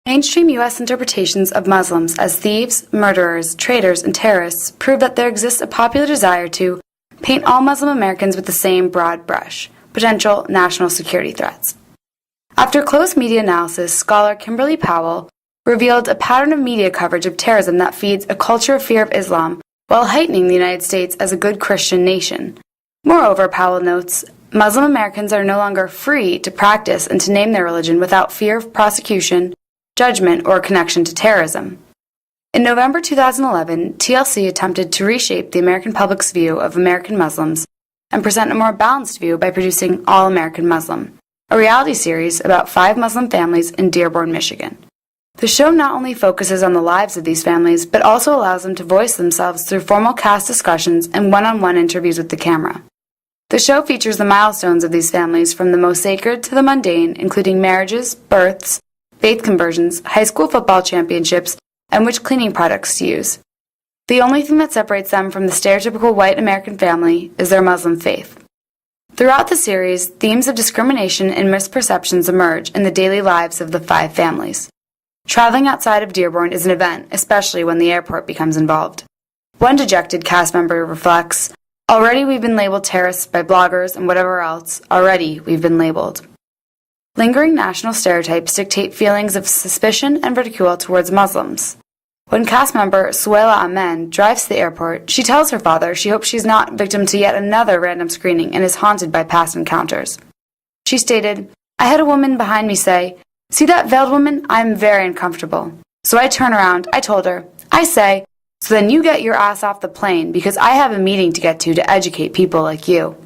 Mainstream U.S. interpretations of Muslims as thieves, murderers, traitors, and terrorists prove that there exists a popular desire to paint all Muslim Americans with the same broad brush, potential national security threats. After close media analysis, scholar Kimberly Powell revealed a pattern of media coverage of terrorism that feeds a culture of fear of Islam while heightening the United States as a good Christian nation. Moreover, Powell notes, Muslim Americans are no longer free to practice and to name their religion without fear of prosecution, judgment, or connection to terrorism. In November 2011, TLC attempted to reshape the American public's view of American Muslims and present a more balanced view by producing All American Muslim, a reality series about 5 Muslim families in Dearborn, Michigan. The show not only focuses on the lives of these families, but also allows them to voice themselves through formal cast discussions and one-on-one interviews with the camera. The show features the milestones of these families from the most sacred to the mundane, including marriages, births, faith conversions, high school football championships, and which cleaning products to use. The only thing that separates them from the stereotypical white American family is their Muslim faith. Throughout the series, themes of discrimination and misperceptions emerge in the daily lives of the 5 families. Traveling outside of Dearborn is an event, especially when the airport becomes involved. One dejected cast member reflects, "Already we've been labeled terrorists by bloggers and whatever else. Already we've been labeled." Lingering national stereotypes dictate feelings of suspicion and ridicule towards Muslims. When cast member Suela Amen drives to the airport, she tells her father she hopes she's not victim to yet another random screening and is haunted by past encounters. She stated, "I had a woman behind me say, 'See that veiled woman? I am very uncomfortable.' So I turn around, I told her, I say, 'So then you get your ass off the plane because I have a meeting to get to educate people like you.'"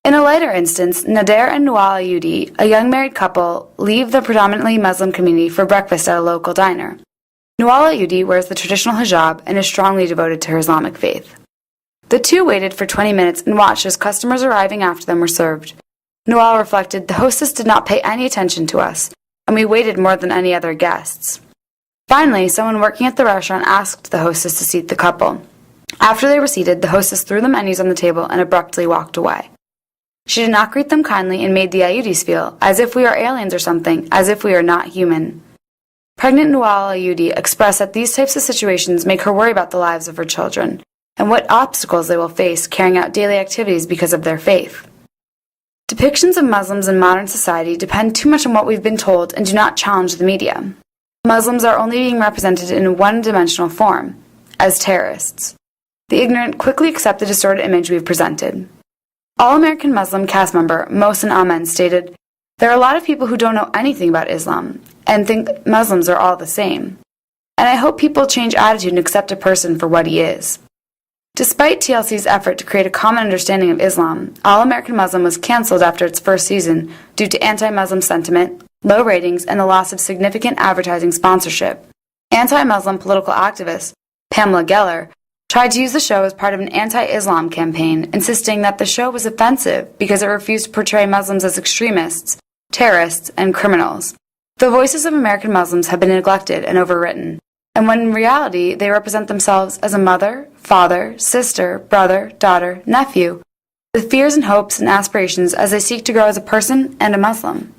In a later instance, Nader and Nawal Ayudi, a young married couple, leave the predominantly Muslim community for breakfast at a local diner. Nawal Ayudi wears the traditional hijab and is strongly devoted to her Islamic faith. The two waited for 20 minutes and watched as customers arriving after them were served. Nawal reflected, "The hostess did not pay any attention to us, and we waited more than any other guests." Finally, someone working at the restaurant asked the hostess to seat the couple. After they were seated, the hostess threw the menus on the table and abruptly walked away. She did not greet them kindly and made the Ayudis feel as if we are aliens or something, as if we are not human. Pregnant Nawal Ayudi expressed that these types of situations make her worry about the lives of her children and what obstacles they will face carrying out daily activities because of their faith. Depictions of Muslims in modern society depend too much on what we've been told and do not challenge the media. Muslims are only being represented in a one-dimensional form, as terrorists. The ignorant quickly accept the distorted image we've presented. All-American Muslim cast member Mohsen Amen stated, "There are a lot of people who don't know anything about Islam and think Muslims are all the same. And I hope people change attitude and accept a person for what he is." Despite TLC's effort to create a common understanding of Islam, All-American Muslim was canceled after its first season due to anti-Muslim sentiment, low ratings, and the loss of significant advertising sponsorship. Anti-Muslim political activist Pamela Geller tried to use the show as part of an anti-Islam campaign, insisting that the show was offensive because it refused to portray Muslims as extremists, terrorists, and criminals. The voices of American Muslims have been neglected and overwritten, and when in reality they represent themselves as a mother, father, sister, brother, daughter, nephew, with fears and hopes and aspirations as they seek to grow as a person and a Muslim.